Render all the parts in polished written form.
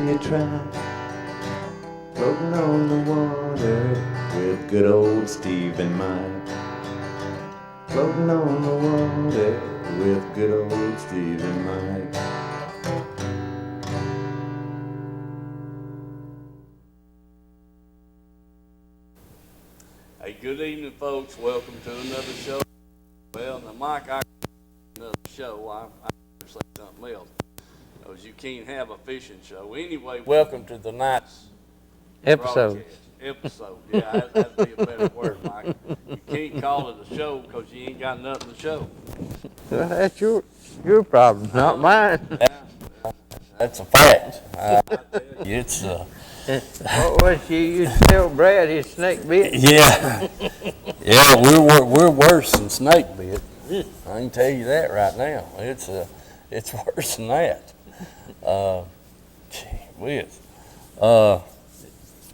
me try floating on the water with good old Steve and Mike. Floating on the water with good old Steve and Mike. Hey, good evening, folks. Welcome to another show. Well, now, Mike, I another show. I say something else. Because you can't have a fishing show. Anyway, welcome to the night's Episode. episode. Yeah, that'd be a better word, Mike. You can't call it a show because you ain't got nothing to show. Well, that's your problem, not mine. That's a fact. It's What was you used to tell Brad his snake bit? yeah, yeah. We're worse than snake bit. I can tell you that right now. It's worse than that. Gee whiz.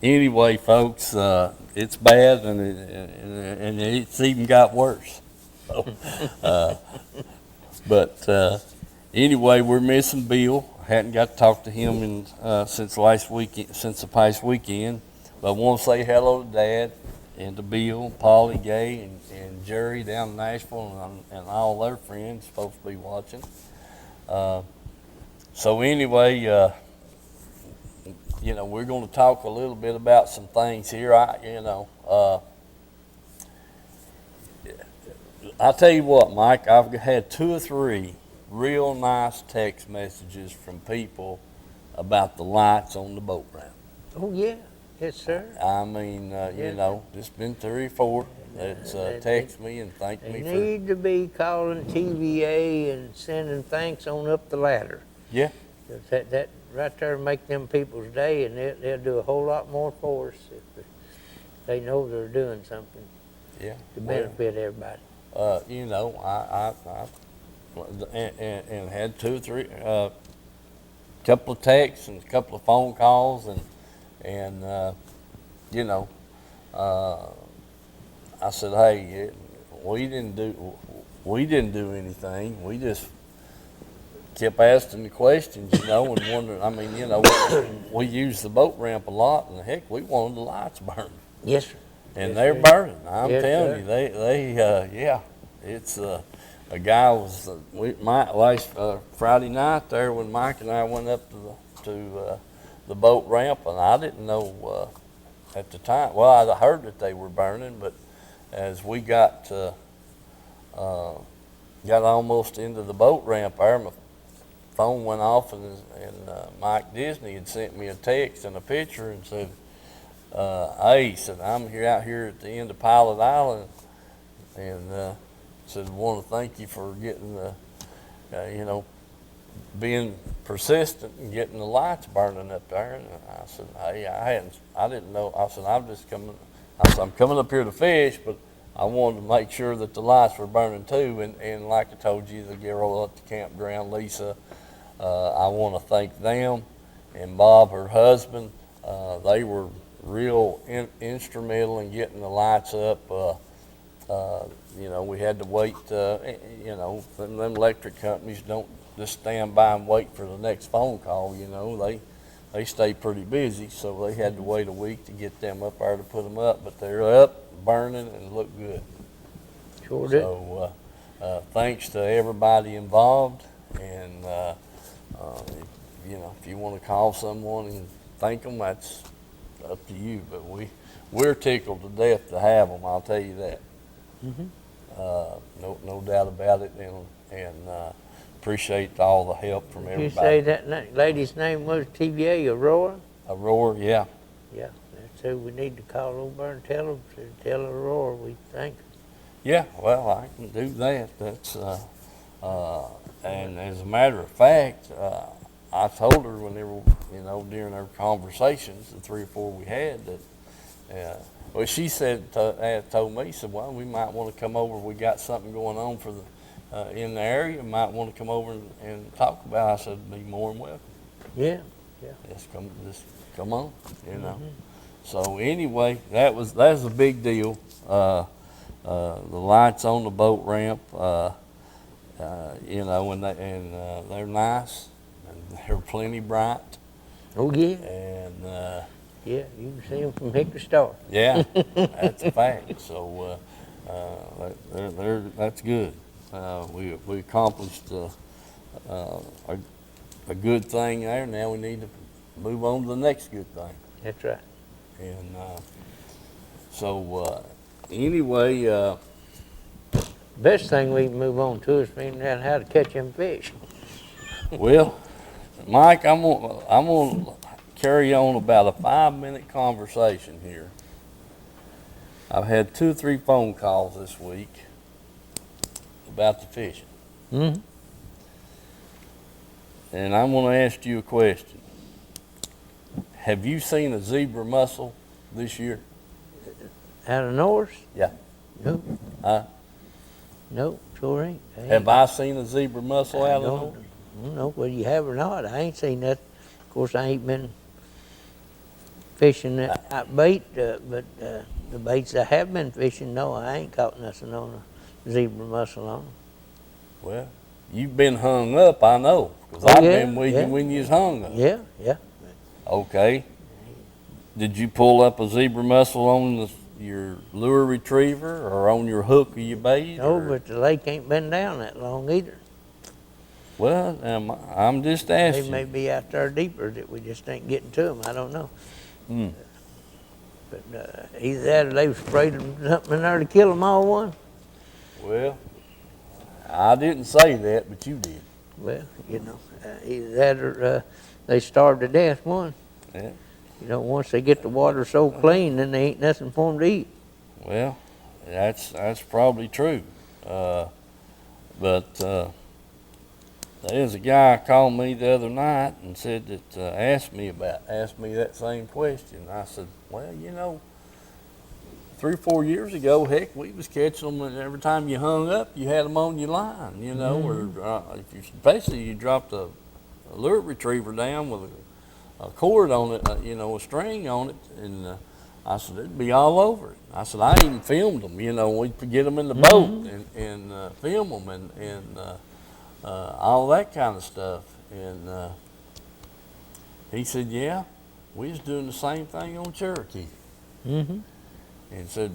Anyway, folks, it's bad and it's even got worse. But anyway, we're missing Bill. Hadn't got to talk to him since the past weekend. But I want to say hello to Dad and to Bill, Polly, Gay, and Jerry down in Nashville, and all their friends supposed to be watching. So anyway, we're going to talk a little bit about some things here. I'll tell you what, Mike, I've had 2 or 3 real nice text messages from people about the lights on the boat ramp. Oh yeah, yes sir. I mean, there's been 3 or 4 that's text me and thank me They for. need to be calling TVA and sending thanks on up the ladder. Yeah. 'Cause that right there make them people's day, and they'll do a whole lot more for us if they know they're doing something Yeah. to benefit everybody. I and had 2 or 3, couple of texts and a couple of phone calls, and I said, hey, we didn't do anything. We just kept asking the questions, and wondering. I mean, we use the boat ramp a lot, and heck, we wanted the lights burning. Yes sir. And Yes, they're sir. burning. I'm Yes, telling sir. you, yeah. It's a guy was last Friday night there when Mike and I went up to the boat ramp, and I didn't know at the time. Well, I heard that they were burning, but as we got almost into the boat ramp there, my phone went off, and Mike Disney had sent me a text and a picture and said, hey, he said, I'm out here at the end of Pilot Island, and said, I want to thank you for getting being persistent and getting the lights burning up there. And I said, hey, I didn't know. I said, I'm coming up here to fish, but I wanted to make sure that the lights were burning too. And like I told you, the girl at the campground, Lisa, I want to thank them and Bob, her husband. They were real instrumental in getting the lights up. We had to wait, them electric companies don't just stand by and wait for the next phone call, they stay pretty busy, so they had to wait a week to get them up there to put them up, but they're up, burning, and look good. Sure did. So thanks to everybody involved, and if you want to call someone and thank them, that's up to you, but we're tickled to death to have them, I'll tell you that. Mm-hmm. No doubt about it, and appreciate all the help from everybody. You say that lady's name was TVA, Aurora? Aurora, yeah. Yeah, that's who we need to call over and tell Aurora we thank her. Yeah, well, I can do that. That's and as a matter of fact, I told her when they were, during our conversations, the 3 or 4 we had, that. Well, she said, told me, said, well, we might want to come over. We got something going on for in the area. Might want to come over and talk about it. I said, be more than welcome. Yeah. Just come on, Mm-hmm. So anyway, that's a big deal. The lights on the boat ramp, and they're nice, and they're plenty bright. Oh, yeah. And, Yeah, you can see them from Hickory Star. yeah, that's a fact. So, that's good. We accomplished a good thing there. Now we need to move on to the next good thing. That's right. And anyway, Best thing we can move on to is figuring out how to catch them fish. well, Mike, I'm gonna carry on about a 5-minute conversation here. I've had 2 or 3 phone calls this week about the fishing, Mm-hmm. and I'm gonna ask you a question. Have you seen a zebra mussel this year? Out of Norris? Yeah. Nope. Huh? Nope, sure ain't. Have I seen a zebra mussel out of North? I don't know whether you have or not. I ain't seen that. Of course, I ain't been fishing that bait, but the baits I have been fishing, no, I ain't caught nothing on a zebra mussel on 'em. Well, you've been hung up, I know, because Oh, I've yeah, been with yeah. you when you was hung up. Yeah, yeah. Okay. Did you pull up a zebra mussel on your lure retriever or on your hook of your bait? No, or- but the lake ain't been down that long either. Well, I'm just They asking. may be out there deeper that we just ain't getting to them. I don't know. Hmm. But either that or they've sprayed something in there to kill them all one. Well, I didn't say that, but you did. Well, you know, either that or they starved to death one. Yeah. You know, once they get the water so clean, then they ain't nothing for them to eat. Well, that's probably true. But there's a guy called me the other night and said that asked me that same question. I said, well, 3 or 4 years ago, heck, we was catching them, and every time you hung up, you had them on your line, or if you dropped a lure retriever down with a cord on it, a string on it, and I said, it'd be all over it. I said, I even filmed them, we'd get them in the boat and film them and all that kind of stuff. And he said, yeah, we was doing the same thing on Cherokee. Mm-hmm. And said,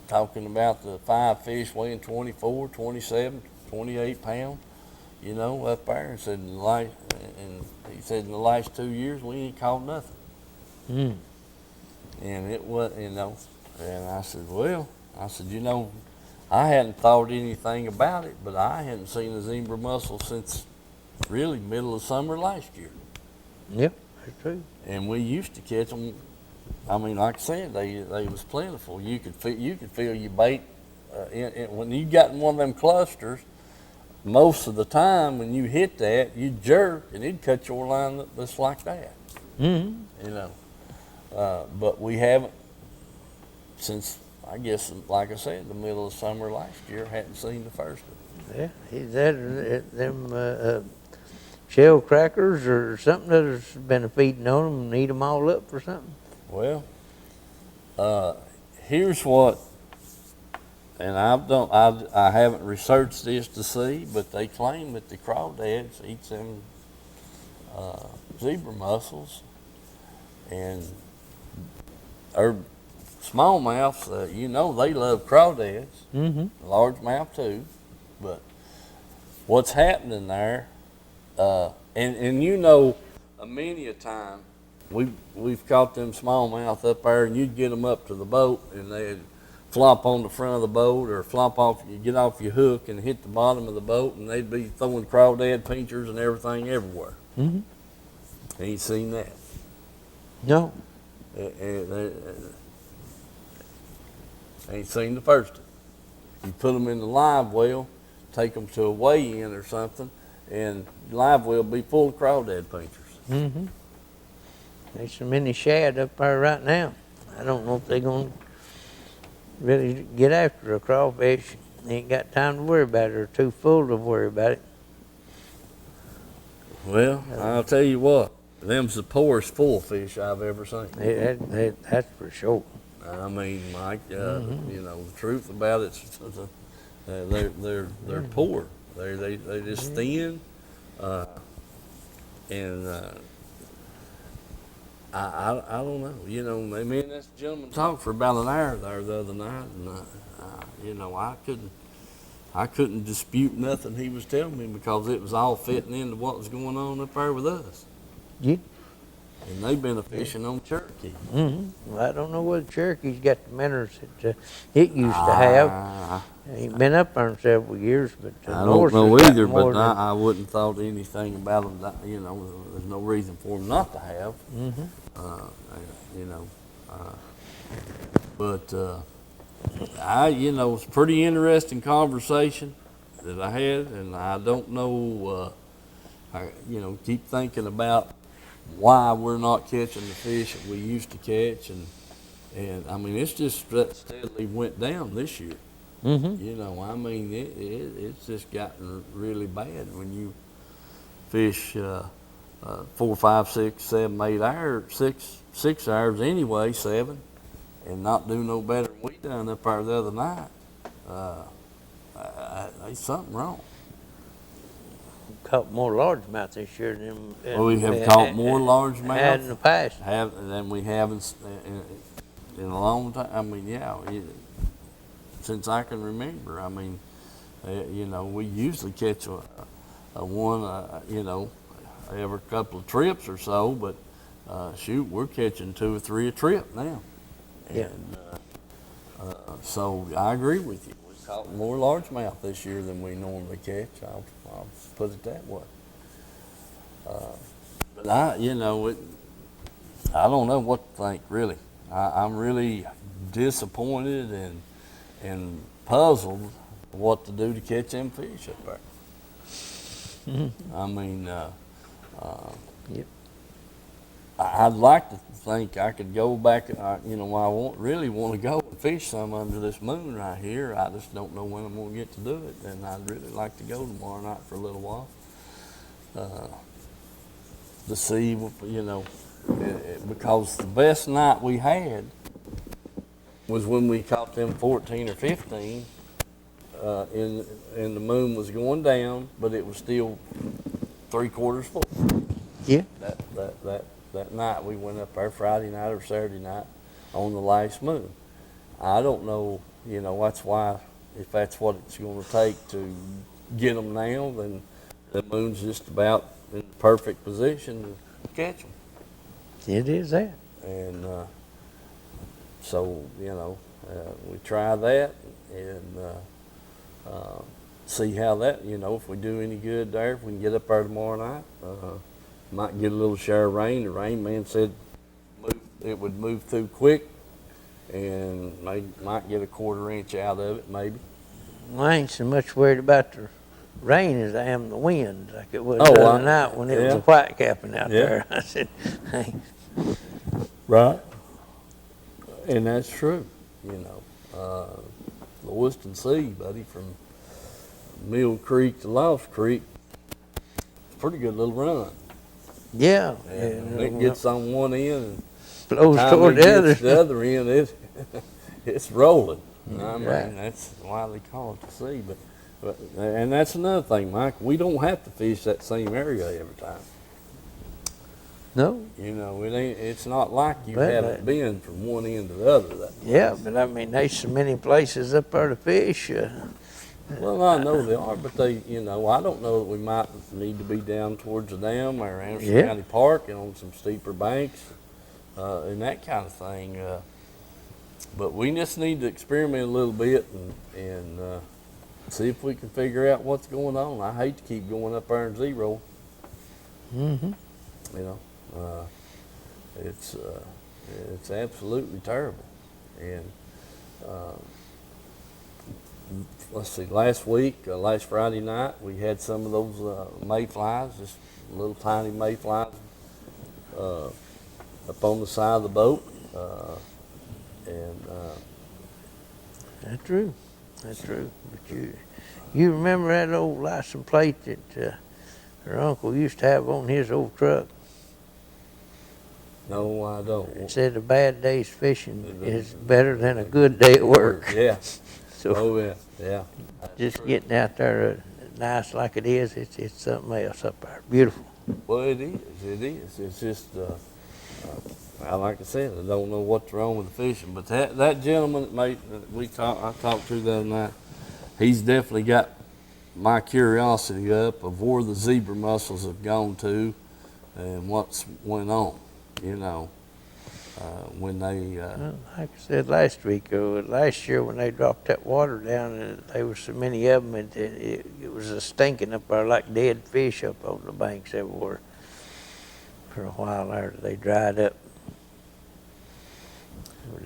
talking about the 5 fish weighing 24, 27, 28 pounds, up there, and said he said in the last 2 years we ain't caught nothing. Mm. And it was, and I said, I hadn't thought anything about it, but I hadn't seen a zebra mussel since really middle of summer last year. Yep, that's true. And we used to catch them. I mean, like I said, they was plentiful. You could feel your bait when you got in one of them clusters. Most of the time, when you hit that, you jerk and it'd cut your line just like that. Mm-hmm. But we haven't since, I guess, like I said, the middle of summer last year. Hadn't seen the first of it. Yeah, either that or them shell crackers or something that has been feeding on them and eat them all up or something. Well, here's what, and I haven't researched this to see, but they claim that the crawdads eat them zebra mussels, and or smallmouths. They love crawdads, Mm-hmm. largemouth too. But what's happening there, and many a time. We've caught them smallmouth up there, and you'd get them up to the boat, and they'd flop on the front of the boat, or flop off. You get off your hook and hit the bottom of the boat, and they'd be throwing crawdad pinchers and everything everywhere. Mm-hmm. Ain't seen that. No. Ain't seen the first one. You put them in the live well, take them to a weigh-in or something, and live well be full of crawdad pinchers. Mm-hmm. There's so many shad up there right now. I don't know if they're going to really get after a crawfish. They ain't got time to worry about it, or too full to worry about it. Well, I'll tell you what, them's the poorest full fish I've ever seen. That's for sure. I mean, Mike, the truth about it, they're poor. They're just thin. And I don't know. You know, me and this gentleman talked for about an hour there the other night, and you know, I couldn't dispute nothing he was telling me because it was all fitting into what was going on up there with us. Yeah. And they've been a fishing on Cherokee. Well, I don't know whether Cherokee's got the manners that it used to have. I Ain't been up there in several years, but don't know Norris has got either, more but than- I wouldn't thought anything about them. That, you know, there's no reason for them not to have. You know, but you know, it's a pretty interesting conversation that I had, and I don't know. You know, keep thinking about why we're not catching the fish that we used to catch, and I mean, it's just steadily went down this year. You know, I mean, it's just gotten really bad when you fish 4, 5, 6, 7, 8 hours, 6 hours anyway, 7, and not do no better than we done up there the other night. There's something wrong. caught more largemouth this year than Well, we have caught more had largemouth in the past. than we haven't in a long time. I mean, yeah, since I can remember. I mean, you know, we usually catch a one, you know, every couple of trips or so, but shoot, we're catching 2 or 3 a trip now. Yeah. And so I agree with you. We caught more largemouth this year than we normally catch. I'll put it that way. But you know, I don't know what to think really. I'm really disappointed and puzzled what to do to catch them fish up there. I mean, Yep. I'd like to think I could go back. You know, I really want to go and fish some under this moon right here. I just don't know when I'm going to get to do it, and I'd really like to go tomorrow night for a little while to see, you know, because the best night we had was when we caught them 14 or 15, and the moon was going down, but it was still 3/4 full. Yeah. That night we went up there, Friday night or Saturday night, on the last moon. I don't know, you know, that's why, if that's what it's going to take to get them now, then the moon's just about in the perfect position to catch them. It is that. And so, you know, we try that and see how that, you know, if we do any good there, if we can get up there tomorrow night. Might get a little shower of rain. The rain man said it would move through quick, and might get a 1/4 inch out of it, maybe. Well, I ain't so much worried about the rain as I am the wind, like it was Oh, the other night when it was yeah. a white capping out Yeah. there. I said, hey, Right. And that's true, you know. Lewiston Sea, buddy, from Mill Creek to Lost Creek, it's a pretty good little run. yeah, And and it gets on one end, and flows time toward it the other. gets the other end, it's rolling. I mean, Right. that's why they call it the sea. But and that's another thing, Mike. We don't have to fish that same area every time. No, You know, it's not like you But- haven't been from one end to the other. yeah, but I mean, there's so many places up there to fish. Well, I know they are, but you know, I don't know that we might need to be down towards the dam or Anderson Yeah. County Park and on some steeper banks and that kind of thing. But we just need to experiment a little bit and see if we can figure out what's going on. I hate to keep going up there in zero. Mm-hmm. You know, it's absolutely terrible. And let's see, last Friday night, we had some of those mayflies, just little tiny mayflies up on the side of the boat. And That's true. That's true. But you remember that old license plate that her uncle used to have on his old truck? no, I It don't. said a bad day's fishing is better than a good day at work. Yeah. So Oh, yeah. Yeah. just getting out there nice like it is, it's something else up there. Beautiful. Well, it is. It is. It's just, like I said, I don't know what's wrong with the fishing. But that gentleman that I talked to the other night, he's definitely got my curiosity up of where the zebra mussels have gone to and what's went on. You know, when they. Well, like I said last week, last year when they dropped that water down, and there was so many of them, it was a stinking up there like dead fish up on the banks everywhere. For a while there, they dried up.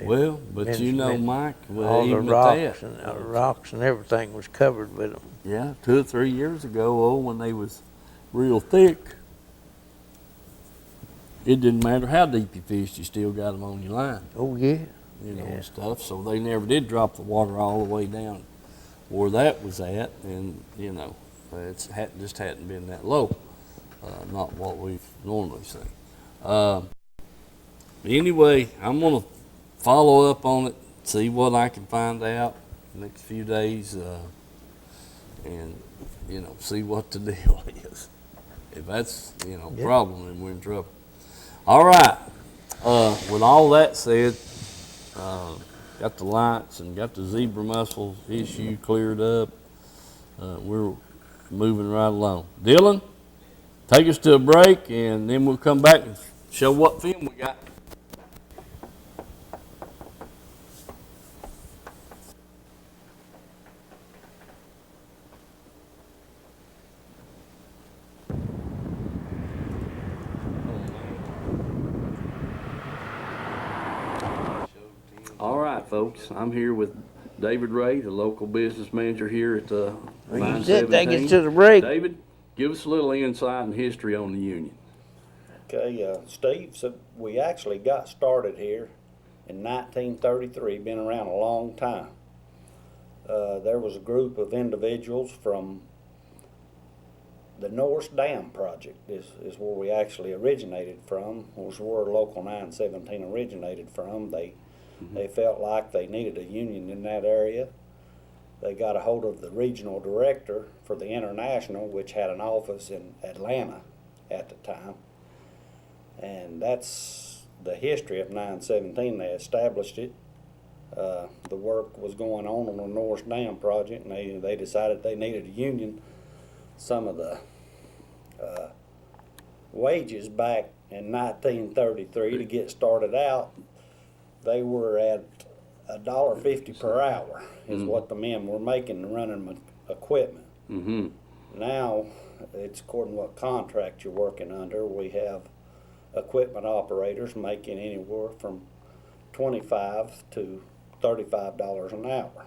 Well, but you know, Mike, all the even rocks at that, rocks and everything was covered with them. yeah, 2 or 3 years ago, when they was real thick, it didn't matter how deep you fished, you still got them on your line. Oh yeah, You know, yeah. and stuff. So they never did drop the water all the way down where that was at, and you know, just hadn't been that low. Not what we've normally seen. Anyway, I'm gonna follow up on it, see what I can find out the next few days, and you know, see what the deal is. If that's a Yeah. problem, then we're in trouble. All right. With all that said, got the lights and got the zebra mussels issue cleared up. We're moving right along. Dylan, take us to a break, and then we'll come back and show what film we got. All right, folks. I'm here with David Ray, the local business manager here at the Well, you said take us to the break. David, give us a little insight and history on the union. Okay, Steve, so we actually got started here in 1933, been around a long time. There was a group of individuals from the Norris Dam project is where we actually originated from, was where Local 917 originated from. They felt like they needed a union in that area. They got a hold of the regional director for the International, which had an office in Atlanta at the time. And that's the history of 917. They established it. The work was going on the Norris Dam project, and they decided they needed a union. Some of the wages back in 1933 to get started out, they were at $1.50 per hour is what the men were making running equipment. Mm-hmm. Now, it's according to what contract you're working under. We have equipment operators making anywhere from $25 to $35 an hour.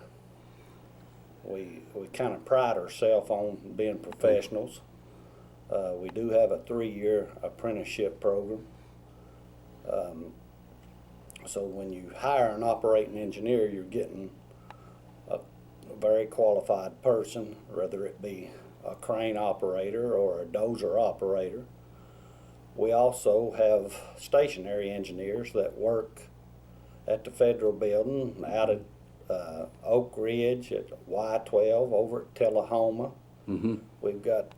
We kind of pride ourselves on being professionals. We do have a 3-year apprenticeship program. So when you hire an operating engineer, you're getting a very qualified person, whether it be a crane operator or a dozer operator. We also have stationary engineers that work at the federal building out at Oak Ridge, at Y12, over at Tullahoma. Mm-hmm. We've got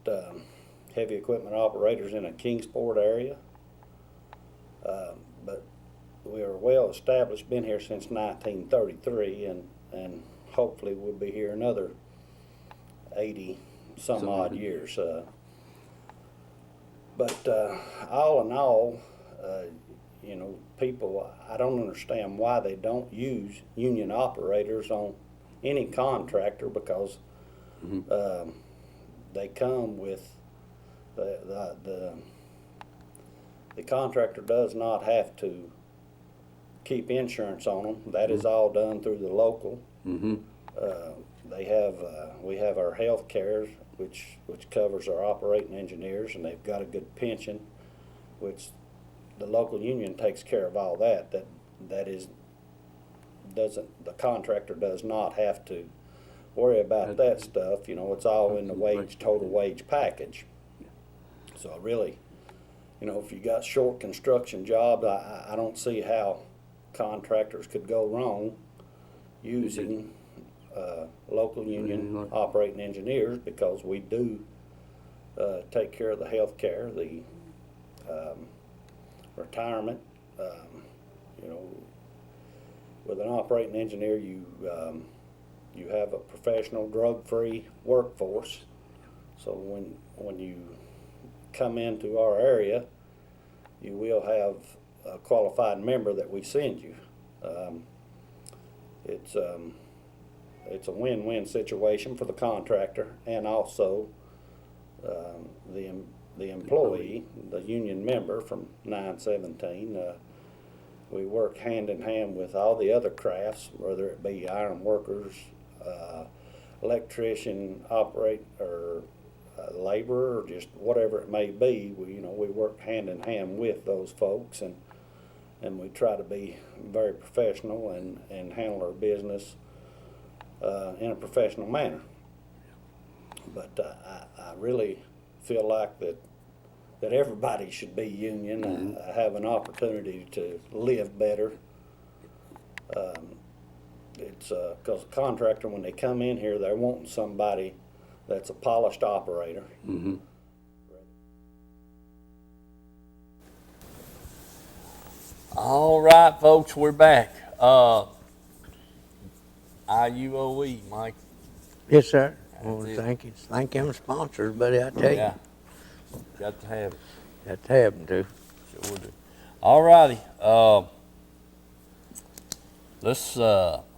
heavy equipment operators in a Kingsport area. But we are well established, been here since 1933, and hopefully we'll be here another 80 some odd years. But all in all, people, I don't understand why they don't use union operators on any contractor, because they come with the contractor does not have to keep insurance on them. That is all done through the local. Mm-hmm. We have our health care, which covers our operating engineers, and they've got a good pension, which the local union takes care of all that. The contractor does not have to worry about that stuff. It's all in the total wage package. So really, if you got short construction jobs, I don't see how contractors could go wrong using local union operating engineers, because we do take care of the health care, the retirement. You know, with an operating engineer, you have a professional, drug-free workforce. So when you come into our area, you will have a qualified member that we send you. It's a win-win situation for the contractor and also the employee, the union member from 917. We work hand in hand with all the other crafts, whether it be iron workers, electrician, or laborer, or just whatever it may be. We work hand in hand with those folks, and we try to be very professional and handle our business in a professional manner. But I really feel like that everybody should be union, have an opportunity to live better. It's because a contractor, when they come in here, they're wanting somebody that's a polished operator. Mm-hmm. All right, folks, we're back. IUOE, Mike. Yes, sir. Well, it. thank them sponsors, buddy, I tell you. Yeah, got to have it. Got to have them, too. Sure do. All righty. I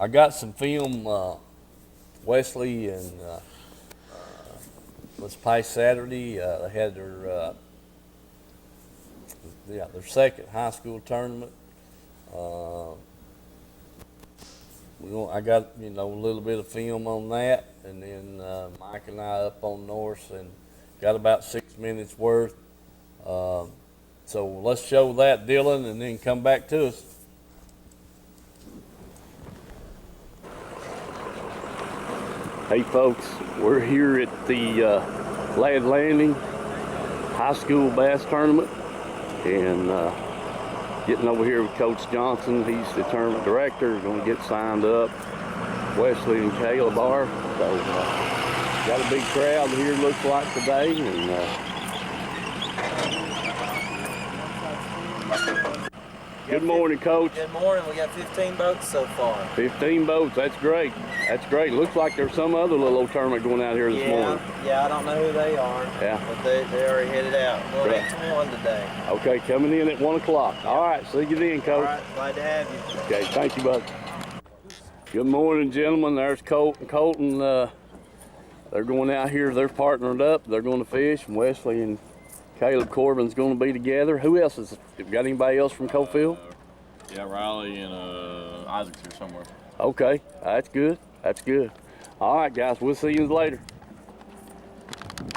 got some film, Wesley, and this past Saturday, they had their second high school tournament. I got a little bit of film on that, and then Mike and I up on North and got about 6 minutes worth. So let's show that, Dylan, and then come back to us. Hey folks, we're here at the Lad Landing High School Bass Tournament, and getting over here with Coach Johnson. He's the tournament director. We're going to get signed up. Wesley and Caleb are. So got a big crowd here, looks like, today. And good morning, Coach. Good morning. We got 15 boats so far. 15 boats. That's great. That's great. Looks like there's some other little old tournament going out here this morning. Yeah, I don't know who they are. Yeah. But they already headed out. Well, Right. it's one today. Okay, coming in at 1 o'clock. All right, see you then, Coach. All right, glad to have you. Okay, thank you, bud. Good morning, gentlemen. There's Colt and Colton. They're going out here. They're partnered up. They're going to fish. And Wesley and Caleb Corbin's going to be together. Who else is? Got anybody else from Cofield? Yeah, Riley and Isaac's here somewhere. Okay, that's good. That's good. All right, guys. We'll see you later.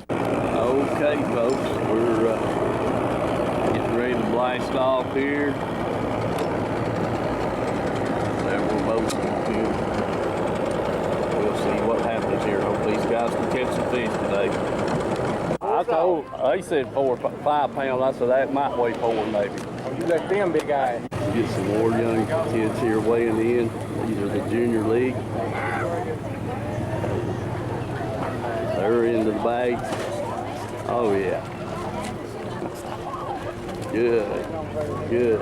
Okay, folks. We're getting ready to blast off here. Several boats in here. We'll see what happens here. Hope these guys can catch some fish today. I told, they said 4 or 5 pounds. I said that might weigh 4 maybe. Oh, you like them big guys. Get some more young kids here weighing in. These are the junior league. They're into the bag. Oh yeah. Good, good.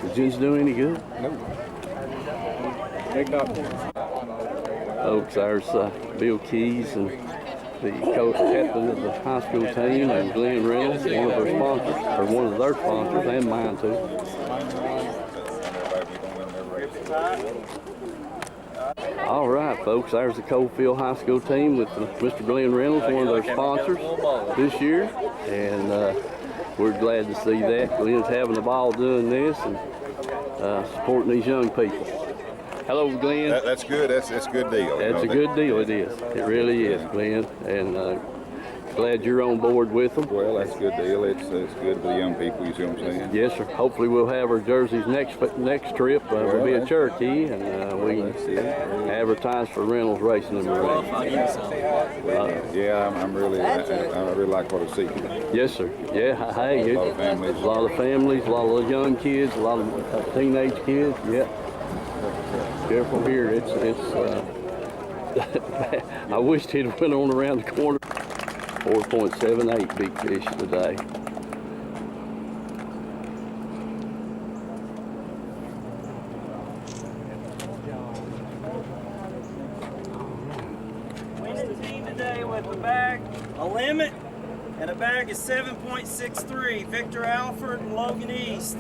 Did you do any good? No. Big dog. Folks, there's Bill Keys and the coach captain of the high school team, and Glenn Reynolds, one of their sponsors, or one of their sponsors, and mine too. All right, folks, there's the Cofield High School team with Mr. Glenn Reynolds, one of their sponsors this year, and we're glad to see that. Glenn's having a ball doing this and supporting these young people. Hello, Glenn. That's good. That's a good deal. That's a good deal, it is. It really is, Glenn, and glad you're on board with them. Well, that's a good deal. It's good for the young people, you see what I'm saying? Yes, sir. Hopefully we'll have our jerseys next trip. We'll be at Cherokee, and we advertise for Reynolds Racing and Marine. Yeah, I really like what I see. Yes, sir. Yeah, hey, A lot of families. a lot of families, a lot of young kids, a lot of teenage kids. Yeah. Careful here. It's I wished he'd went on around the corner. 4.78 big fish today. Winning team today with a bag, a limit, and a bag is 7.63. Victor Alford and Logan East.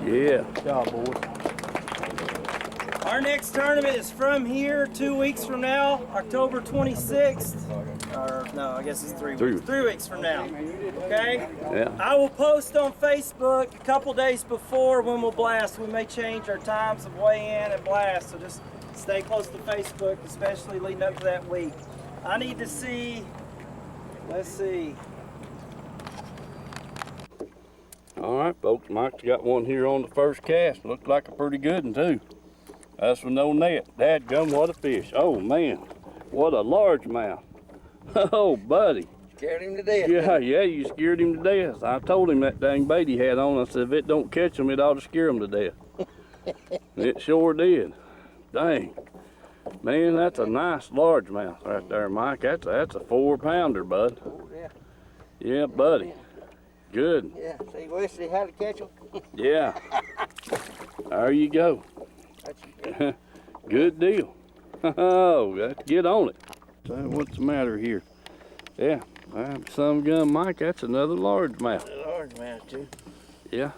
Yeah. Good job, boys. Our next tournament is from here 2 weeks from now, October 26th. Or no, I guess it's 3 weeks. 3 weeks from now. Okay? Yeah. I will post on Facebook a couple days before when we'll blast. We may change our times of weigh in and blast, so just stay close to Facebook, especially leading up to that week. I need to see, let's see. All right, folks, Mike's got one here on the first cast. Looked like a pretty good one, too. That's with no net. Dadgum, what a fish. Oh, man, what a largemouth. Oh, buddy. Scared him to death. Yeah, you scared him to death. I told him that dang bait he had on. I said, if it don't catch him, it ought to scare him to death. It sure did. Dang. Man, that's a nice largemouth right there, Mike. That's a 4-pounder, bud. Oh, yeah. Yeah, buddy. Good. Yeah, see, Wesley, how to catch them? Yeah. There you go. Good deal. Oh, let's get on it. So what's the matter here? Yeah, some gun, Mike. That's another largemouth. Largemouth, too. Yeah.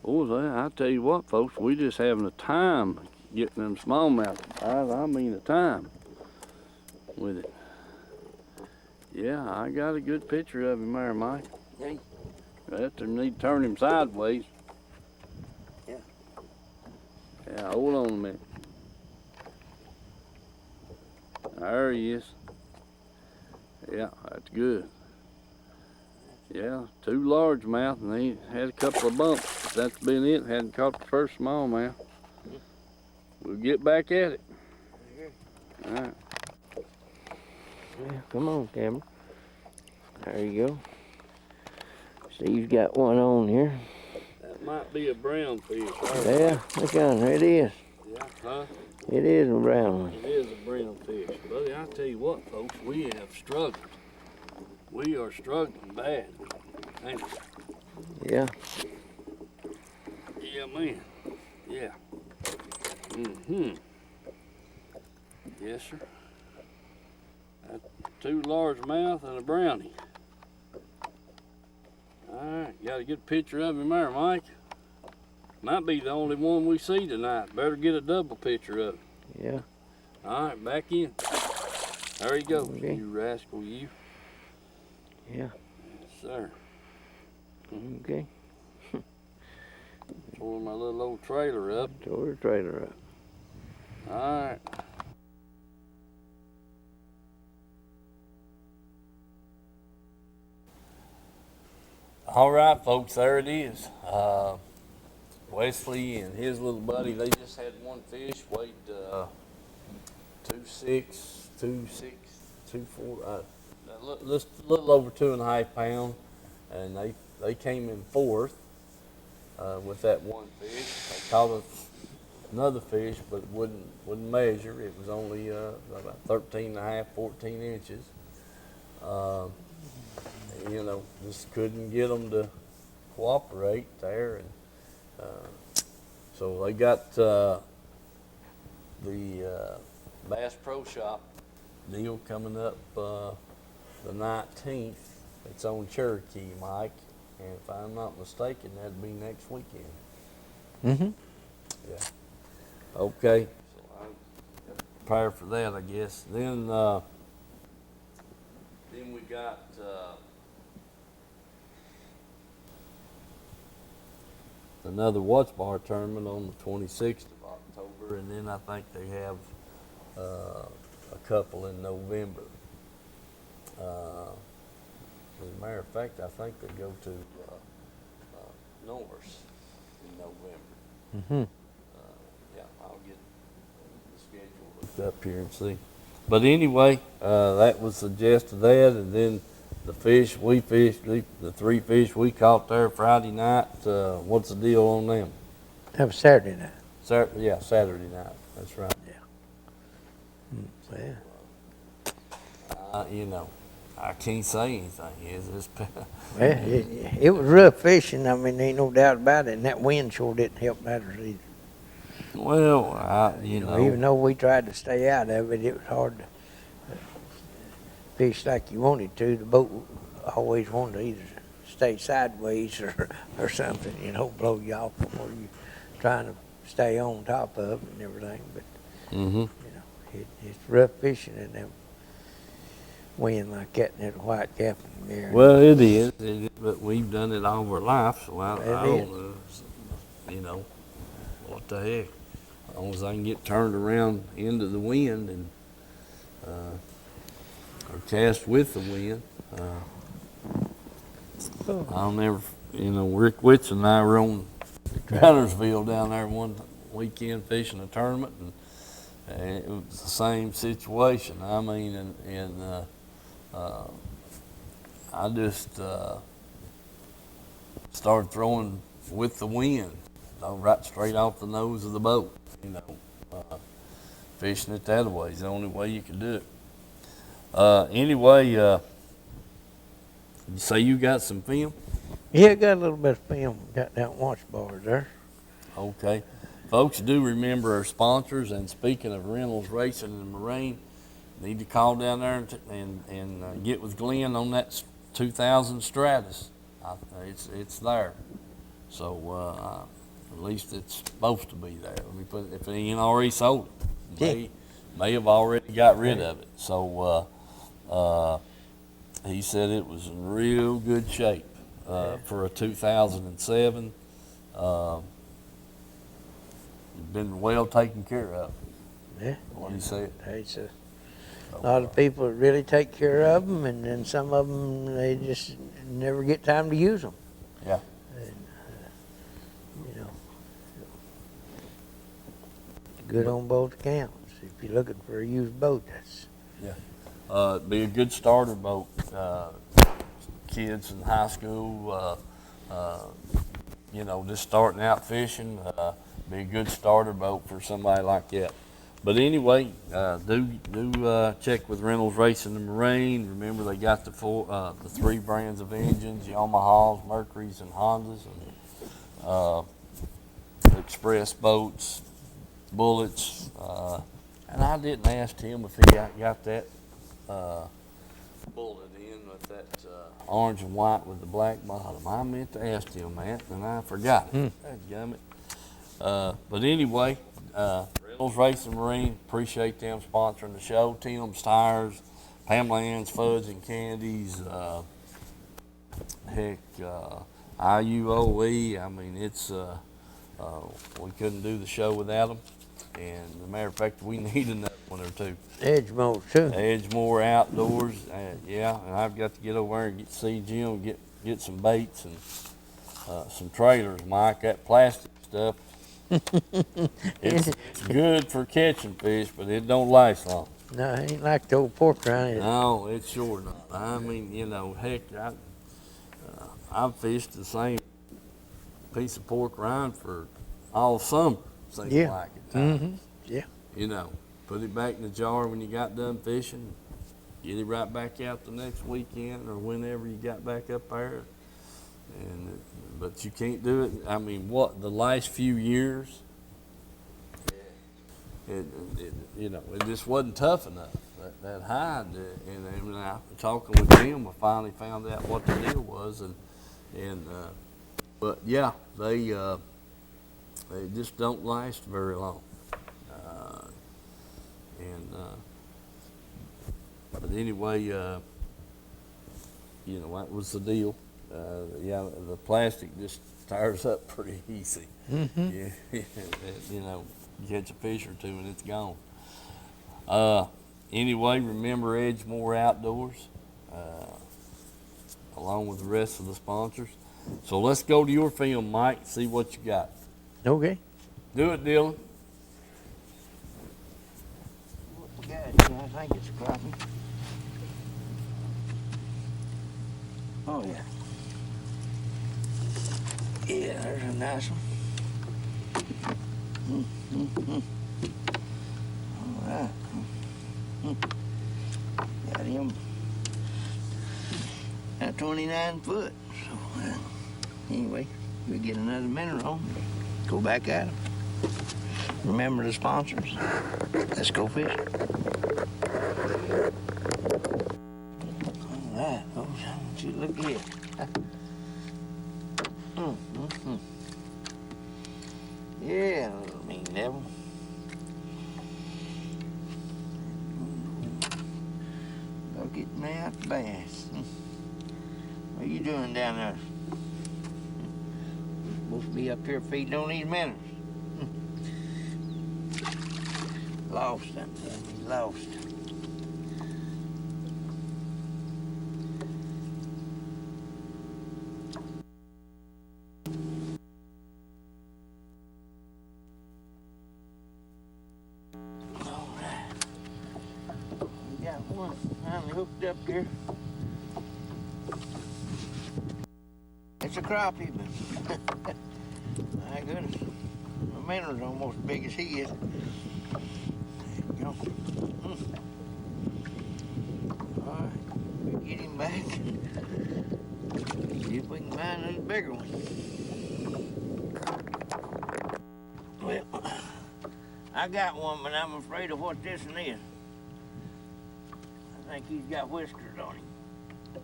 Boys, I tell you what, folks, we just having a time getting them smallmouth. I mean a time with it. Yeah, I got a good picture of him there, Mike. Hey. That's need to turn him sideways. Yeah. Yeah, hold on a minute. There he is. Yeah, that's good. Yeah, 2 largemouth, and he had a couple of bumps. That's been it. Hadn't caught the first smallmouth. We'll get back at it. All right. Yeah, come on, Cameron. There you go. Steve's got one on here. That might be a brown fish. Yeah, look on, there it is. Yeah, huh? It is a brown one. It is a brown fish. Buddy, I tell you what, folks, we have struggled. We are struggling bad. Ain't we? Yeah. Yeah, man. Yeah. Mm-hmm. Yes, sir. That's 2 largemouth and a brownie. All right, got to get a picture of him there, Mike. Might be the only one we see tonight. Better get a double picture of him. Yeah. All right, back in. There you go, Okay. you rascal, you. Yeah. Yes, sir. Okay. Tore my little old trailer up. Tore the trailer up. All right. All right, folks, there it is. Wesley and his little buddy, they just had one fish, weighed 2.6, 2.6, 2.4, little over 2.5 pounds, and they came in 4th with that one fish. They caught another fish, but wouldn't measure. It was only about 13.5, 14 inches. You know, just couldn't get them to cooperate there, and so they got the Bass Pro Shop deal coming up the 19th. It's on Cherokee, Mike, and if I'm not mistaken, that'd be next weekend. Mm-hmm. Yeah. Okay. So I prepare for that, I guess. Then we got another Watts Bar tournament on the 26th of October, and then I think they have a couple in November. As a matter of fact, I think they go to Norris in November. Mm-hmm. Yeah, I'll get the schedule looked up here and see. But anyway, that was the gist of that, and then the fish we fished, the 3 fish we caught there Friday night. What's the deal on them? That was Saturday night. Saturday night. That's right. Well, You know, I can't say anything. it was rough fishing. I mean, ain't no doubt about it. And that wind sure didn't help matters either. Well, you know, Even though we tried to stay out of it, it was hard to fish like you wanted to. The boat always wanted to either stay sideways or something, blow you off before you trying to stay on top of it and everything. But it's rough fishing in that wind like that in that white cap in the mirror. well, it is, but we've done it all our life, so I don't know. What the heck? As long as I can get turned around into the wind and or cast with the wind. I'll never, Rick Witz and I were on Gunnersville down there one weekend fishing a tournament, and it was the same situation. I mean, I just started throwing with the wind, right straight off the nose of the boat. Fishing it that way is the only way you can do it. Anyway, you say you got some film? Yeah, got a little bit of film. Got down watch bars there. Okay. Folks, do remember our sponsors, and speaking of Reynolds Racing and Marine, need to call down there and get with Glenn on that 2000 Stratus. It's there. So at least it's supposed to be there. Let me put if it ain't already sold it. May have already got rid of it. So he said it was in real good shape for a 2007. Been well taken care of. Yeah. What do you say? It's a lot of people that really take care of them, and then some of them, they just never get time to use them. Yeah. And, good on both accounts. If you're looking for a used boat, that's... It'd be a good starter boat. Kids in high school, just starting out fishing, be a good starter boat for somebody like that. But anyway, do check with Reynolds Racing and Marine. Remember, they got the 3 brands of engines: Yamahas, Mercuries, and Hondas, and express boats, bullets. And I didn't ask him if he got that bullet in with that orange and white with the black bottom. I meant to ask him that, and I forgot. Dadgummit. But anyway, Reynolds Racing Marine, appreciate them sponsoring the show. Tim's Tires, Pamela Ann's Fudge and Candies, IUOE. I mean, it's we couldn't do the show without them. And as a matter of fact, we need another one or two. Edgemore, too. Edgemore Outdoors, and I've got to get over there and see Jim, get some baits and some trailers, Mike. That plastic stuff, it's good for catching fish, but it don't last long. No, it ain't like the old pork rind. No, it's sure not. I mean, heck, I've fished the same piece of pork rind for all summer, seems like it. Yeah. Put it back in the jar when you got done fishing, get it right back out the next weekend or whenever you got back up there. But you can't do it. I mean, the last few years, it just wasn't tough enough. That hide, and I talking with them, I finally found out what the deal was, but yeah, they just don't last very long. But anyway, that was the deal. The plastic just tires up pretty easy. Yeah, you catch a fish or two and it's gone. Anyway, remember Edgemore Outdoors, along with the rest of the sponsors. So let's go to your film, Mike, see what you got. Okay. Do it, Dylan. God, yeah, I think it's a crappie. Oh, yeah. Yeah, there's a nice one. All right. Got him at 29 foot. So, anyway, we get another minute on. Go back at him. Remember the sponsors. Let's go fishing. All right, folks. What you look here. Yeah, little mean devil. Bucket mouth bass. What are you doing down there? Supposed to be up here feeding on these minnows. Lost, he's lost. All right. We got one finally hooked up here. It's a crappie, but my goodness, the minnow's almost as big as he is. There you go. All right, we get him back. See if we can find a bigger one. Well, I got one, but I'm afraid of what this one is. I think he's got whiskers on him.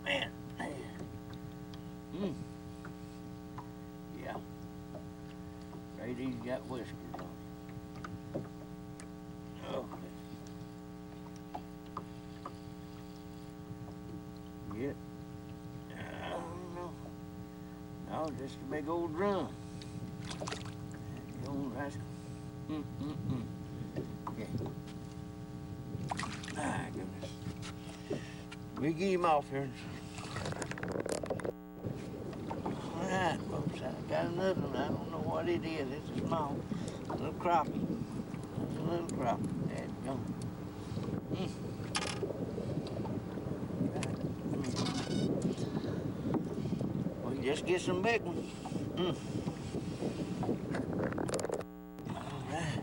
Man. Yeah. Afraid he's got whiskers on him. Okay. Yep. I don't know. No, just a big old drum. The old rascal. Okay. My goodness. We get him off here. All right, folks, I got another one. I don't know what it is. It's a small little crappie. It's a little crappie. There you go. We just get some big ones. All right.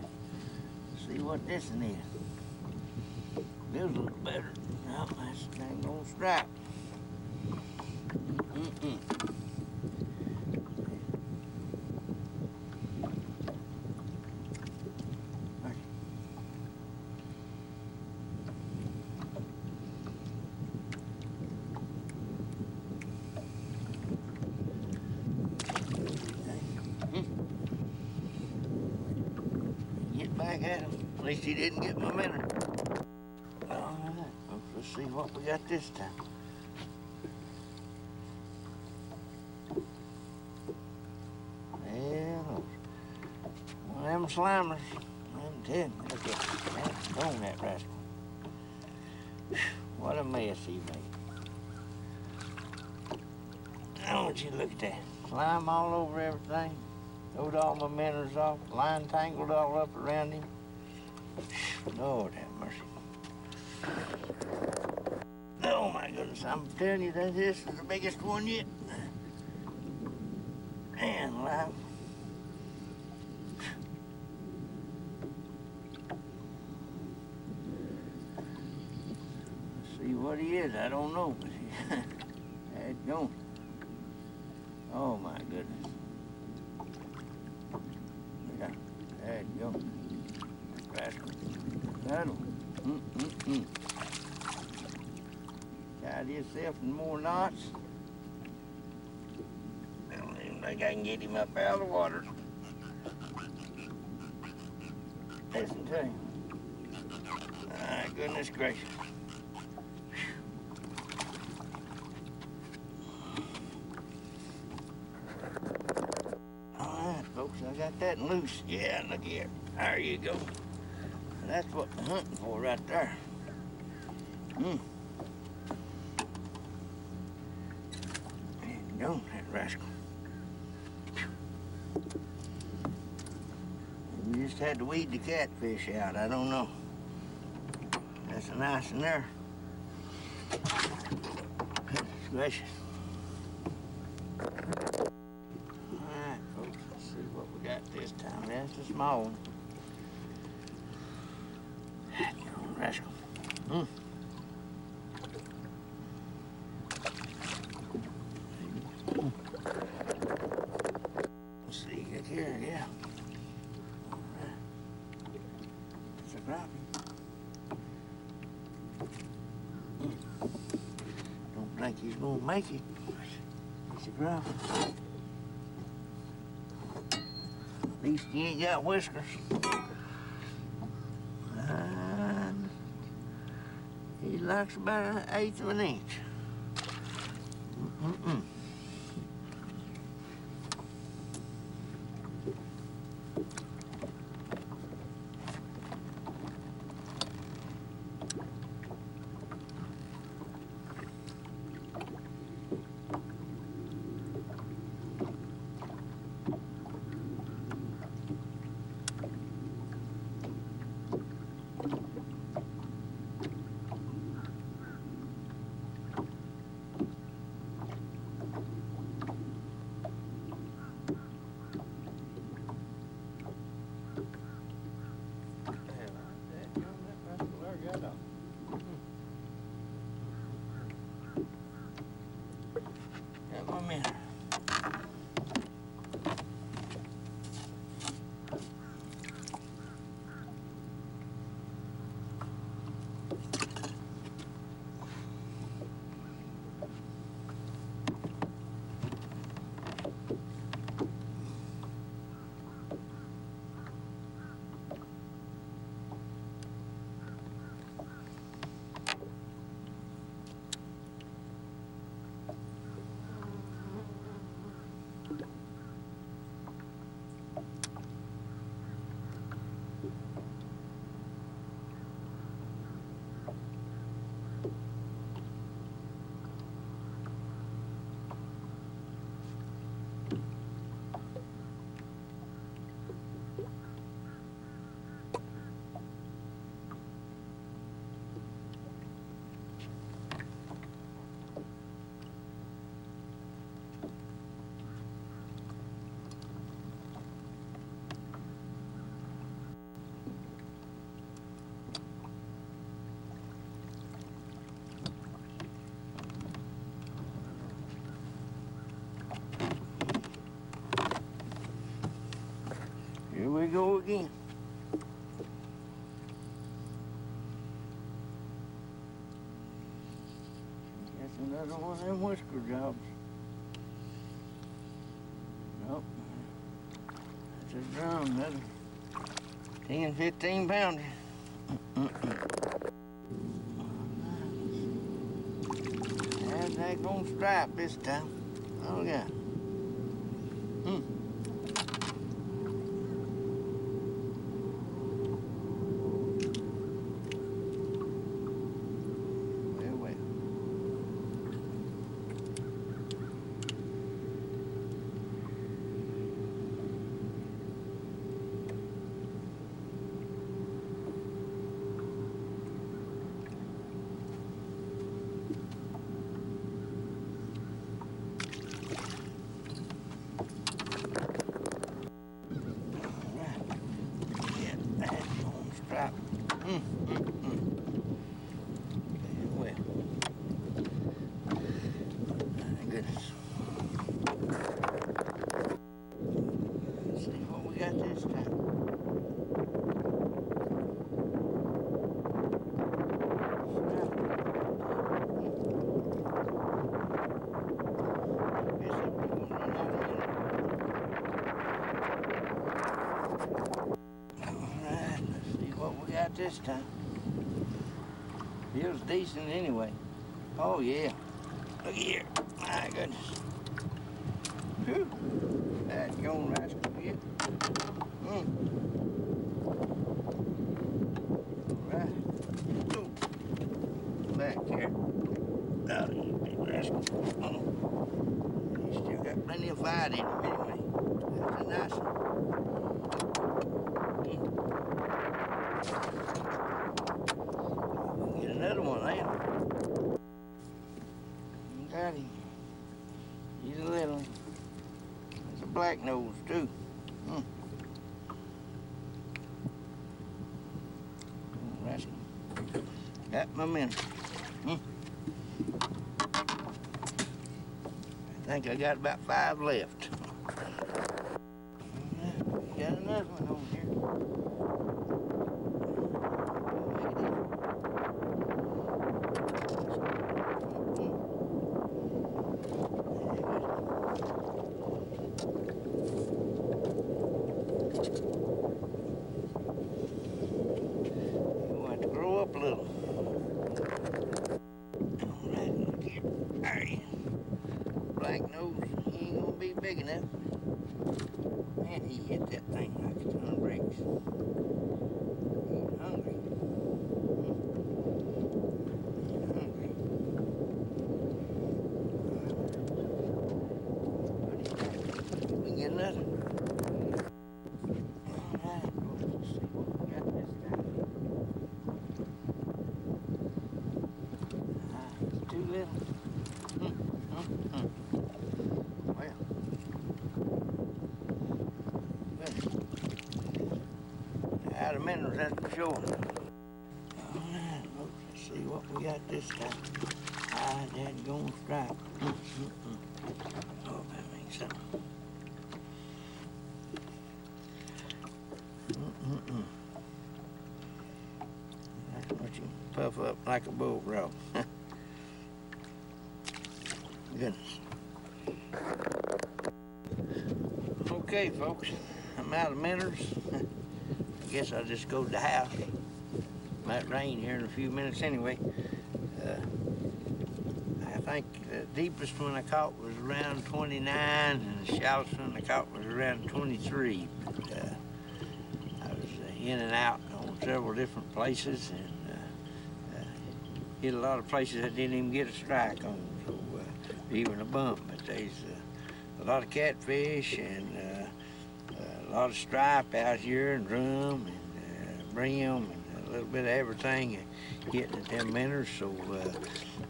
See what this one is. This a little better. No, that's dang old stripe. Get back at him. At least he didn't get my minnow. All right, folks, let's see what we got this time. Yeah, one of them slimers. I'm telling you, look at that. Bone that rascal. Whew, what a mess he made. I want you to look at that. Slime all over everything. Throwed all my minnows off. Line tangled all up around him. Lord have mercy. Oh my goodness, I'm telling you that this is the biggest one yet. Man alive. See what he is, I don't know, but he's going. Oh my goodness. Yeah, there you go. Rascal. That'll. Tied himself in more knots. I don't even think I can get him up out of the water. Listen to him. My goodness gracious. Folks, I got that loose. Yeah, look here. There you go. That's what I'm hunting for right there. There you go, that rascal. We just had to weed the catfish out. I don't know. That's a nice one there. Goodness gracious. Alright, folks, let's see what we got this time. That's a small one. You rascal. Let's see, get here, yeah. Alright. It's a crappie. Don't think he's gonna make it. It's a crappie. At least he ain't got whiskers. And he likes about 1/8 of an inch. Got my minute. Here we go again. That's another one of them whisker jobs. Nope. That's a drum, another 10, 15 pounder. How's that gonna stripe this time? Oh, yeah. Well, well. Strap. Well. My goodness. Let's see what we got this time. Alright, let's see what we got this time. Feels decent anyway. Oh yeah. Look here. My goodness. Whew. That's going rascal here. Alright. Ooh. Back here. Oh, you big rascal. Oh. You still got plenty of fight in him anyway. That's a nice one. got him. He's a little one. There's a black nose too. That's got momentum. I think I got about 5 left. Got another one over here. You'll have to grow up a little. All right, look here. There he is. Black nose. He ain't gonna be big enough. Man, he hit that thing like a ton of bricks. He's hungry. He's hungry. We get another. All right, let's see what we got this time. It's too little. Out of minerals, that's for sure. All right, folks, let's see what we got this time. That gonna strike. Oh, that makes sense. That's what you puff up like a bullfrog. Goodness. Okay, folks, I'm out of minerals. I guess I'll just go to the house. Might rain here in a few minutes anyway. I think the deepest one I caught was around 29, and the shallowest one I caught was around 23. But I was in and out on several different places, and hit a lot of places I didn't even get a strike on, so even a bump. But there's a lot of catfish and a lot of stripe out here, and drum and brim and a little bit of everything getting at them minnows. So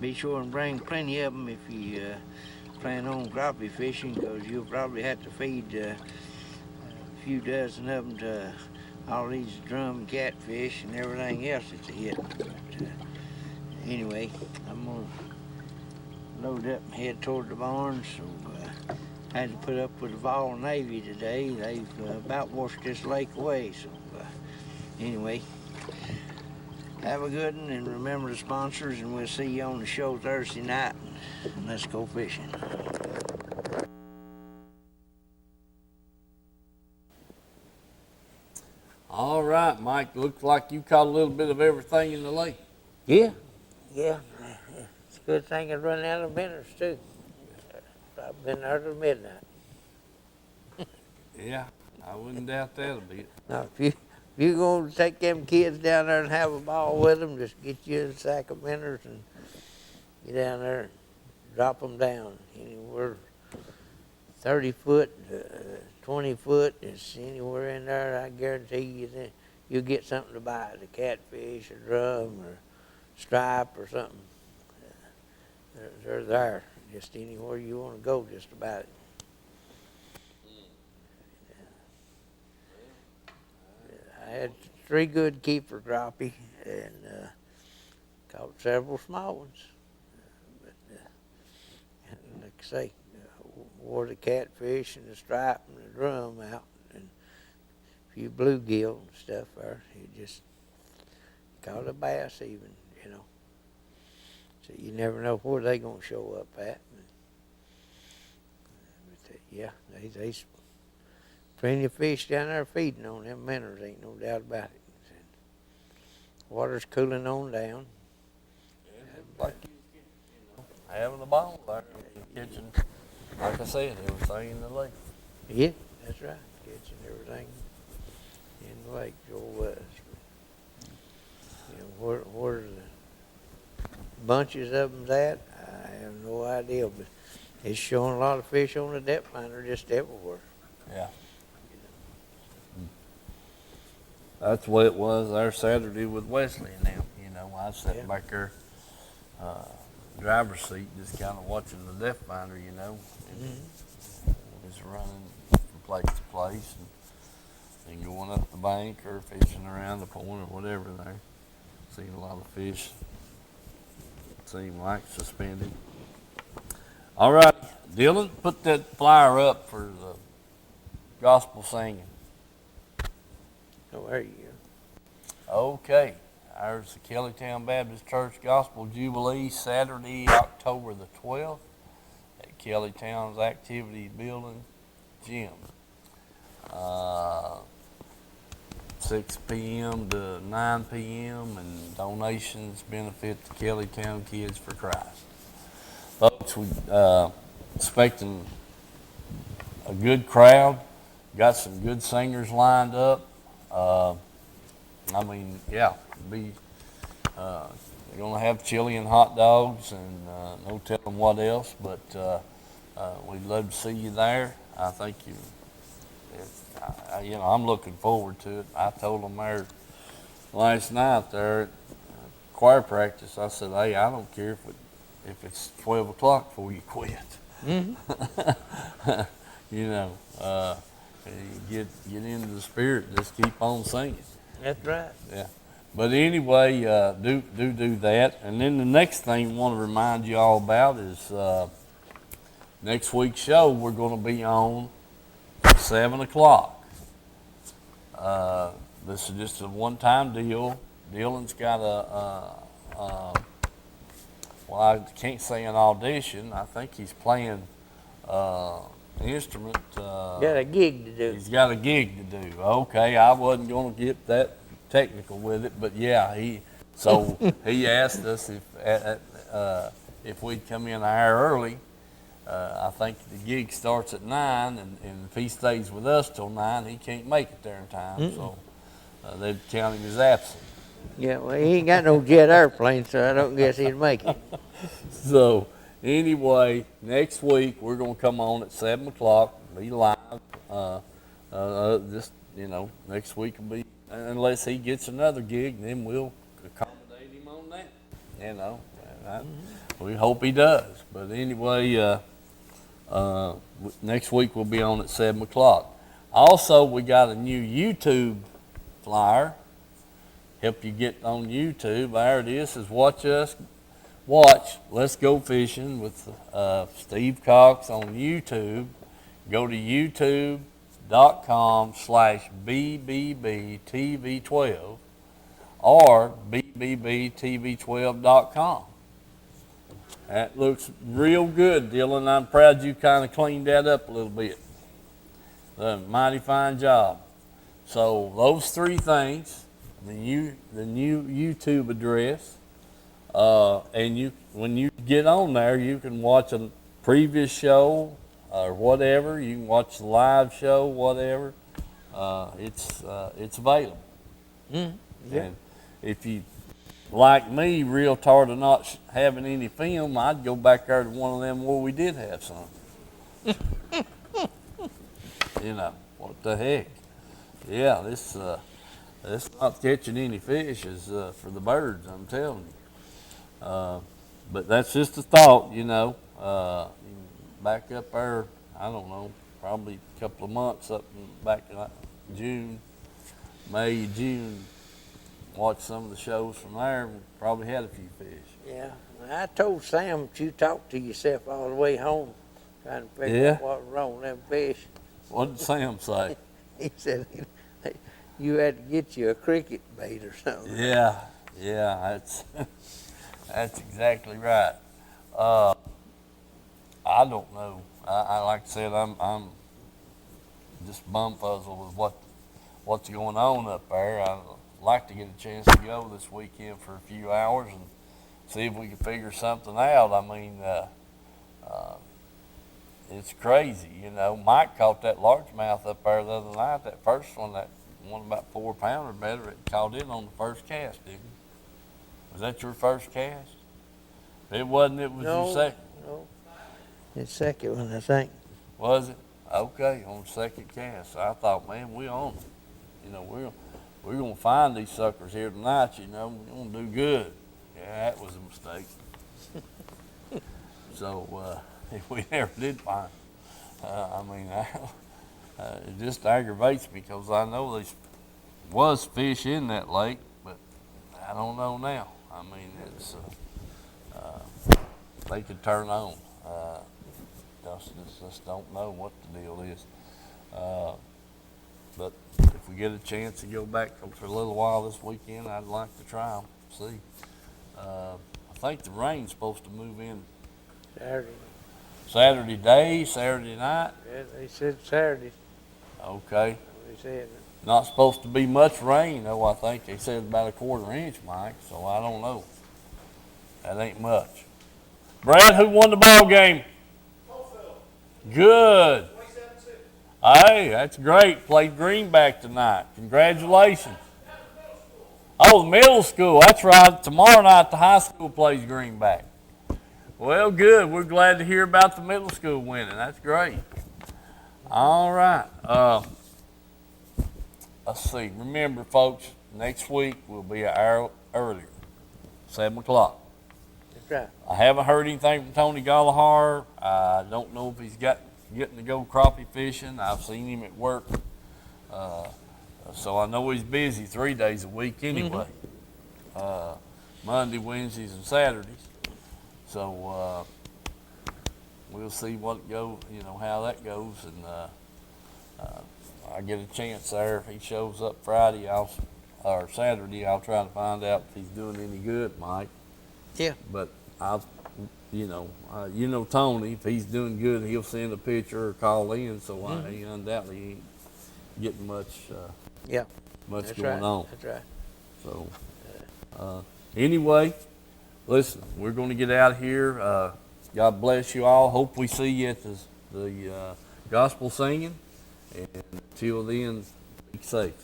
be sure and bring plenty of them if you plan on crappie fishing, because you'll probably have to feed a few dozen of them to all these drum and catfish and everything else that they hit. But anyway, I'm gonna load up and head toward the barn. So I had to put up with the Vol Navy today. They've about washed this lake away. So anyway, have a good one, and remember the sponsors, and we'll see you on the show Thursday night, and let's go fishing. All right, Mike, looks like you caught a little bit of everything in the lake. Yeah. It's a good thing I run out of minnows too. I've been there till midnight. Yeah, I wouldn't doubt that a bit. Now, if you gonna take them kids down there and have a ball with them, just get you a sack of minnows and get down there and drop them down anywhere 30 foot, 20 foot. It's anywhere in there. I guarantee you that you'll get something to bite, a catfish, a drum, or stripe, or something. They're there, just anywhere you want to go, just about it. I had 3 good keeper crappie and caught several small ones. But like I say, wore the catfish and the stripe and the drum out, and a few bluegill and stuff there. You just caught a bass even, you know. So you never know where they gonna show up at. But yeah, there's plenty of fish down there feeding on them minnows, ain't no doubt about it. Water's cooling on down. Like having a ball there, catching, like I said, everything in the lake. Yeah, that's right. Catching everything in the lake, sure was. You know, where the bunches of them's at, I have no idea, but it's showing a lot of fish on the depth finder just everywhere. Yeah. That's the way it was there Saturday with Wesley and them. You know, I sat back there driver's seat, just kind of watching the depth finder, you know. Just running from place to place and going up the bank or fishing around the point or whatever there. Seen a lot of fish seem like suspended. All right, Dylan, put that flyer up for the gospel singing. Oh, there you go. Okay, there's the Kellytown Baptist Church Gospel Jubilee, Saturday, October the 12th at Kellytown's Activity Building Gym. 6 p.m. to 9 p.m. and donations benefit the Kellytown Kids for Christ. Folks, we expecting a good crowd. Got some good singers lined up. They're gonna have chili and hot dogs and no telling what else. But we'd love to see you there. I think I'm looking forward to it. I told them there last night there at choir practice. I said, "Hey, I don't care if it's 12 o'clock before you quit." You know, get into the spirit. Just keep on singing. That's right. Yeah. But anyway, do that. And then the next thing I want to remind you all about is next week's show. We're going to be on 7 o'clock. This is just a one-time deal. Dylan's got I can't say an audition. I think he's playing instrument. Got a gig to do. He's got a gig to do. Okay, I wasn't going to get that technical with it, but yeah, he asked us if we'd come in an hour early. I think the gig starts at 9, and if he stays with us till 9, he can't make it there in time. So they'd count him as absent. Yeah, well, he ain't got no jet airplane, so I don't guess he'd make it. So anyway, next week we're gonna come on at 7 o'clock, be live. Next week will be, unless he gets another gig, then we'll accommodate him on that. You know, we hope he does. But anyway, next week we'll be on at 7 o'clock. Also, we got a new YouTube flyer. Help you get on YouTube. There it is. Watch Let's Go Fishing with Steve Cox on YouTube. Go to youtube.com/BBBTV12 or BBBTV12.com. That looks real good, Dylan. I'm proud you kind of cleaned that up a little bit. Mighty fine job. So those three things. The new YouTube address, and when you get on there, you can watch a previous show or whatever. You can watch the live show, whatever. It's available. Yeah. And if you, like me, real tired of not having any film, I'd go back there to one of them where we did have some. What the heck? Yeah, this. It's not catching any fish is for the birds, I'm telling you. But that's just a thought, back up there, I don't know, probably a couple of months back in May, June. Watch some of the shows from there. We probably had a few fish. Yeah, I told Sam that you talked to yourself all the way home, trying to figure out what was wrong with them fish. What did Sam say? He said you had to get you a cricket bait or something. Yeah, that's exactly right. I don't know. I like I said, I'm just bumfuzzled with what's going on up there. I'd like to get a chance to go this weekend for a few hours and see if we can figure something out. I mean, it's crazy, Mike caught that largemouth up there the other night. That first one, that one about 4 pounder better, it caught in on the first cast, didn't it? Was that your first cast? If it wasn't, it was your second. No, it's second one, I think. Was it? Okay, on the second cast. I thought, man, we on it. We're gonna find these suckers here tonight. We're gonna do good. Yeah, that was a mistake. So if we never did find, I mean, it just aggravates me because I know there was fish in that lake, but I don't know now. I mean, it's they could turn on. Just don't know what the deal is. But if we get a chance to go back for a little while this weekend, I'd like to try them. See, I think the rain's supposed to move in Saturday day, Saturday night. Yeah, they said Saturday. Okay. They said. Not supposed to be much rain though. I think they said about a 1/4 inch, Mike. So I don't know. That ain't much. Brad, who won the ball game? Good. Hey, that's great. Played Greenback tonight. Congratulations. Oh, the middle school. That's right. Tomorrow night the high school plays Greenback. Well, good. We're glad to hear about the middle school winning. That's great. All right. Let's see. Remember, folks, next week will be an hour earlier, 7 o'clock. That's right. I haven't heard anything from Tony Gallagher. I don't know if he's getting to go crappie fishing. I've seen him at work. So I know he's busy 3 days a week anyway. Monday, Wednesdays, and Saturdays. So we'll see what goes, how that goes. And I get a chance there. If he shows up Friday or Saturday, I'll try to find out if he's doing any good, Mike. Yeah. But Tony, if he's doing good, he'll send a picture or call in. So he undoubtedly ain't getting much That's going right. on. That's right. So anyway, listen, we're going to get out of here. God bless you all. Hope we see you at the gospel singing. And until then, be safe.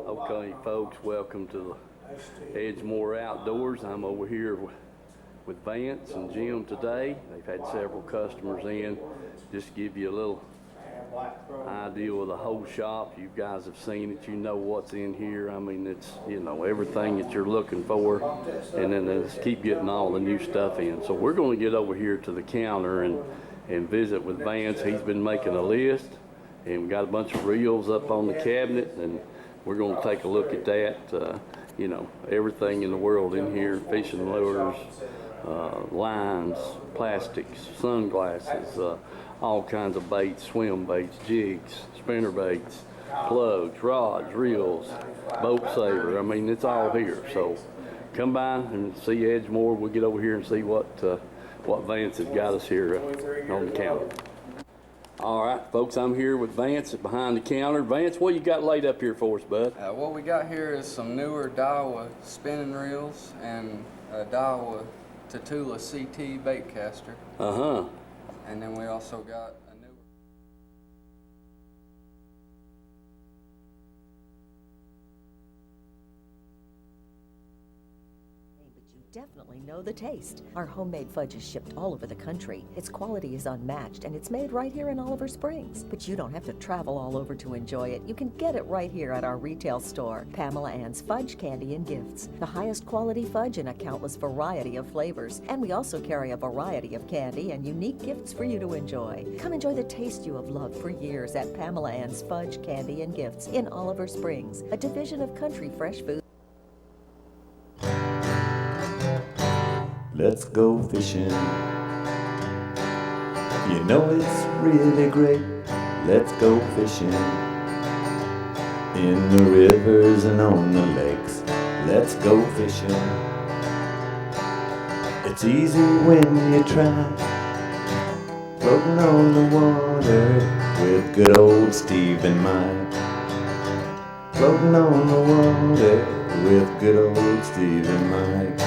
Okay, folks, welcome to the Edgemore Outdoors. I'm over here with Vance and Jim today. They've had several customers in. Just to give you a little idea of the whole shop. You guys have seen it. You know what's in here. I mean, it's, everything that you're looking for. And then just keep getting all the new stuff in. So we're going to get over here to the counter and visit with Vance. He's been making a list. And we got a bunch of reels up on the cabinet. And we're going to take a look at that. Everything in the world in here, fishing lures, lines, plastics, sunglasses, all kinds of baits, swim baits, jigs, spinner baits, plugs, rods, reels, boat saver. I mean, it's all here. So come by and see Edgemore. We'll get over here and see what Vance has got us here on the counter. All right, folks, I'm here with Vance behind the counter. Vance, what you got laid up here for us, bud? What we got here is some newer Daiwa spinning reels and a Daiwa Tatula CT bait caster. Uh-huh. And then we also got a newer... Definitely know the taste. Our homemade fudge is shipped all over the country. Its quality is unmatched, and it's made right here in Oliver Springs. But you don't have to travel all over to enjoy it. You can get it right here at our retail store, Pamela Ann's Fudge, Candy, and Gifts. The highest quality fudge in a countless variety of flavors. And we also carry a variety of candy and unique gifts for you to enjoy. Come enjoy the taste you have loved for years at Pamela Ann's Fudge, Candy, and Gifts in Oliver Springs, a division of Country Fresh Food. Let's go fishing. You know it's really great. Let's go fishing. In the rivers and on the lakes. Let's go fishing. It's easy when you try. Floating on the water with good old Steve in mind. Floating on the water with good old Steve in mind.